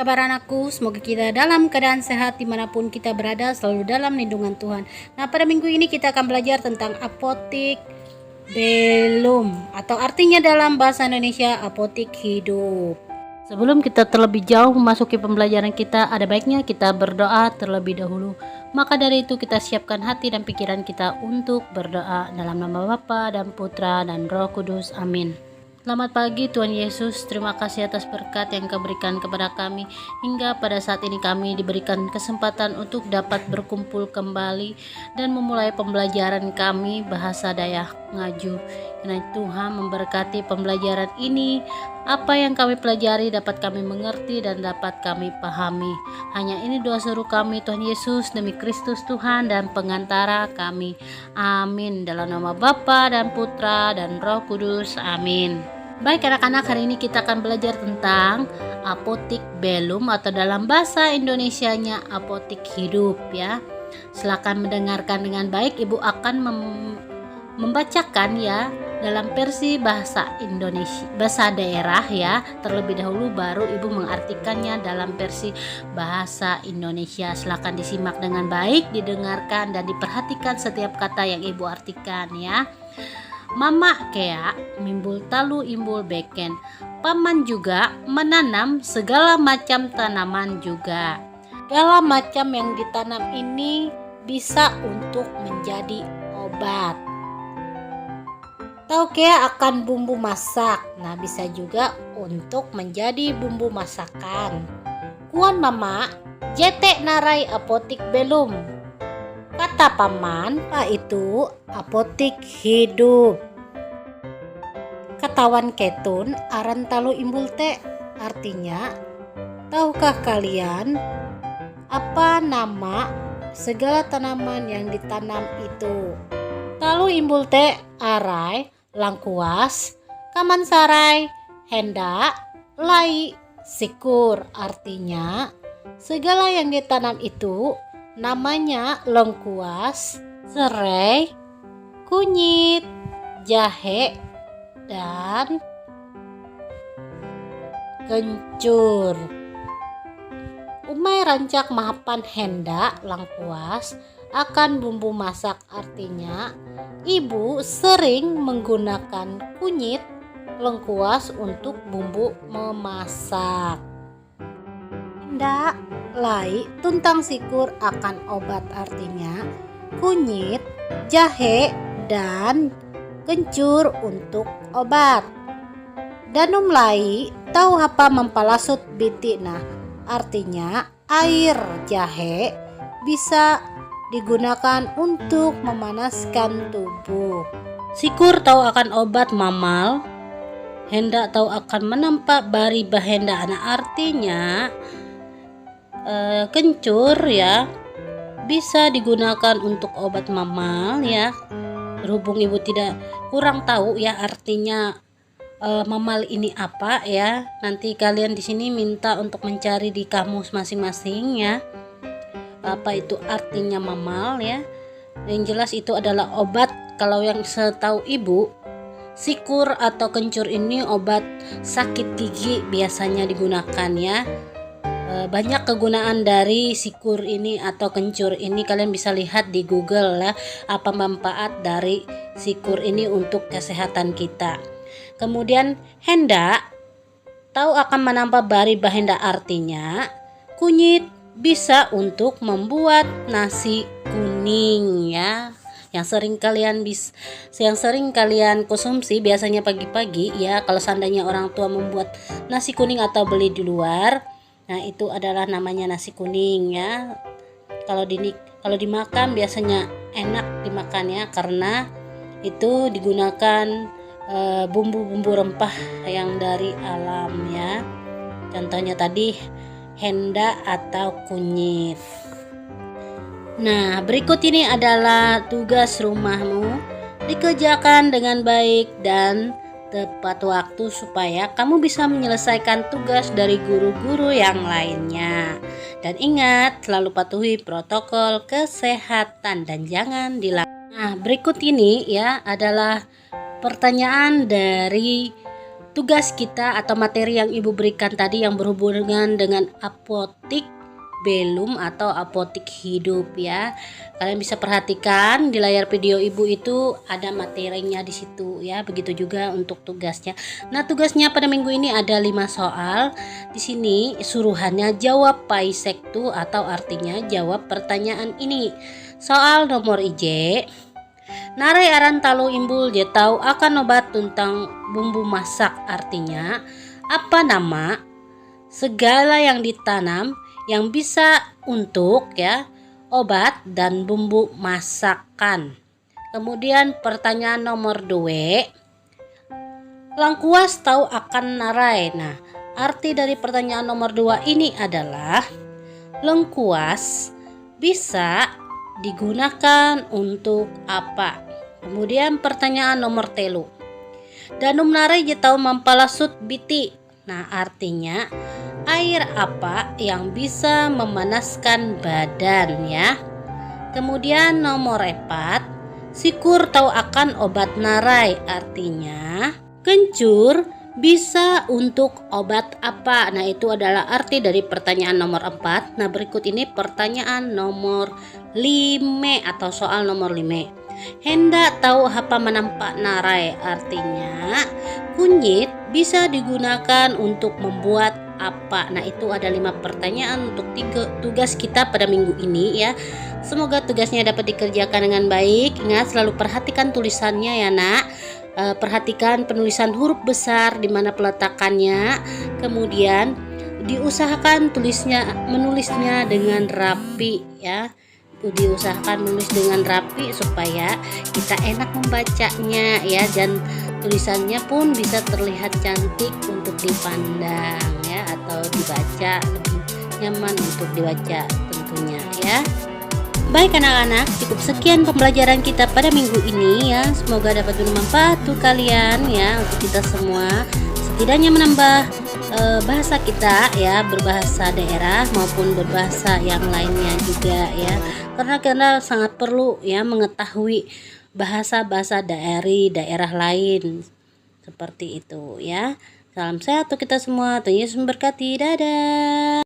kabar anakku? Semoga kita dalam keadaan sehat dimanapun kita berada, selalu dalam lindungan Tuhan. Nah, pada minggu ini kita akan belajar tentang apotik belum, atau artinya dalam bahasa Indonesia apotik hidup. Sebelum kita terlebih jauh memasuki pembelajaran kita, ada baiknya kita berdoa terlebih dahulu. Maka dari itu kita siapkan hati dan pikiran kita untuk berdoa dalam nama Bapa dan Putra dan Roh Kudus. Amin. Selamat pagi Tuhan Yesus, terima kasih atas berkat yang Kau berikan kepada kami. Hingga pada saat ini kami diberikan kesempatan untuk dapat berkumpul kembali dan memulai pembelajaran kami bahasa Dayak Ngaju. Karena Tuhan memberkati pembelajaran ini, apa yang kami pelajari dapat kami mengerti dan dapat kami pahami. Hanya ini doa seru kami Tuhan Yesus, demi Kristus Tuhan dan pengantara kami. Amin. Dalam nama Bapa dan Putra dan Roh Kudus. Amin. Baik anak-anak, hari ini kita akan belajar tentang apotik belum, atau dalam bahasa Indonesianya apotik hidup ya. Silakan mendengarkan dengan baik. Ibu akan membacakan ya dalam versi bahasa Indonesia, bahasa daerah ya. Terlebih dahulu baru ibu mengartikannya dalam versi bahasa Indonesia. Silakan disimak dengan baik, didengarkan dan diperhatikan setiap kata yang ibu artikan ya. Mama kea mimbul talu imbul beken. Paman juga menanam segala macam tanaman juga. Segala macam yang ditanam ini bisa untuk menjadi obat. Tahu kea akan bumbu masak. Nah, bisa juga untuk menjadi bumbu masakan. Kuan mama, jete narai apotik belum. Kata paman, itu apotik hidup. Katawan ketun aran talu imbul te, artinya tahukah kalian apa nama segala tanaman yang ditanam itu? Talu imbul te arai langkuas, kaman sarai, hendak, lai, sikur, artinya segala yang ditanam itu namanya lengkuas, serai, kunyit, jahe, dan kencur. Umay rancak mahapan hendak lengkuas akan bumbu masak, artinya ibu sering menggunakan kunyit lengkuas untuk bumbu memasak. Hendak lai tuntang sikur akan obat, artinya kunyit, jahe, dan kencur untuk obat. Danum lai tahu apa mempalasut biti, nah artinya air jahe bisa digunakan untuk memanaskan tubuh. Sikur tahu akan obat mamal. Hendak tahu akan menampak bari bahenda, nah artinya kencur ya bisa digunakan untuk obat mamal ya. Berhubung ibu tidak kurang tahu ya artinya mamal ini apa ya, nanti kalian di sini minta untuk mencari di kamus masing-masing ya, apa itu artinya mamal ya. Yang jelas itu adalah obat. Kalau yang setahu ibu, sikur atau kencur ini obat sakit gigi biasanya digunakan ya. Banyak kegunaan dari sikur ini atau kencur ini, kalian bisa lihat di Google ya, apa manfaat dari sikur ini untuk kesehatan kita. Kemudian hendak tahu akan menambah bari bahenda, artinya kunyit bisa untuk membuat nasi kuning ya, yang sering kalian konsumsi biasanya pagi-pagi ya. Kalau seandainya orang tua membuat nasi kuning atau beli di luar, nah itu adalah namanya nasi kuning ya. Kalau dimakan biasanya enak dimakannya karena itu digunakan bumbu-bumbu rempah yang dari alam ya. Contohnya tadi henda atau kunyit. Nah, berikut ini adalah tugas rumahmu. Dikerjakan dengan baik dan tepat waktu supaya kamu bisa menyelesaikan tugas dari guru-guru yang lainnya. Dan ingat, selalu patuhi protokol kesehatan dan jangan dilanggar. Nah, berikut ini ya adalah pertanyaan dari tugas kita atau materi yang ibu berikan tadi yang berhubungan dengan apotik belum atau apotik hidup ya. Kalian bisa perhatikan di layar video ibu itu ada materinya di situ ya. Begitu juga untuk tugasnya. Nah, tugasnya pada minggu ini ada 5 soal. Di sini suruhannya jawab paisektu atau artinya jawab pertanyaan ini. Soal nomor IJ. Narai aran talu imbul dia tahu akan obat tentang bumbu masak, artinya apa nama segala yang ditanam yang bisa untuk ya obat dan bumbu masakan. Kemudian pertanyaan nomor 2, langkuas tahu akan narai. Nah, arti dari pertanyaan nomor 2 ini adalah lengkuas bisa digunakan untuk apa? Kemudian pertanyaan nomor 3, danum narai je tahu mampalasut biti. Nah, artinya air apa yang bisa memanaskan badan ya. Kemudian nomor 4, sikur tahu akan obat narai, artinya kencur bisa untuk obat apa. Nah, itu adalah arti dari pertanyaan nomor 4. Nah, berikut ini pertanyaan nomor 5 atau soal nomor 5. Hendak tahu apa menampak narai, artinya kunyit bisa digunakan untuk membuat apa. Nah, itu ada 5 pertanyaan untuk tugas kita pada minggu ini ya. Semoga tugasnya dapat dikerjakan dengan baik. Ingat selalu perhatikan tulisannya ya nak. Perhatikan penulisan huruf besar di mana peletakannya. Kemudian diusahakan menulisnya dengan rapi ya. Diusahakan menulis dengan rapi supaya kita enak membacanya ya, dan tulisannya pun bisa terlihat cantik untuk dipandang ya, atau dibaca lebih nyaman untuk dibaca tentunya ya. Baik anak-anak, cukup sekian pembelajaran kita pada minggu ini ya. Semoga dapat bermanfaat untuk kalian ya, untuk kita semua. Setidaknya menambah bahasa kita ya, berbahasa daerah maupun berbahasa yang lainnya juga ya. Karena kita sangat perlu ya mengetahui bahasa-bahasa dari daerah lain seperti itu ya. Salam sehat untuk kita semua. Tuhan Yesus memberkati. Dadah.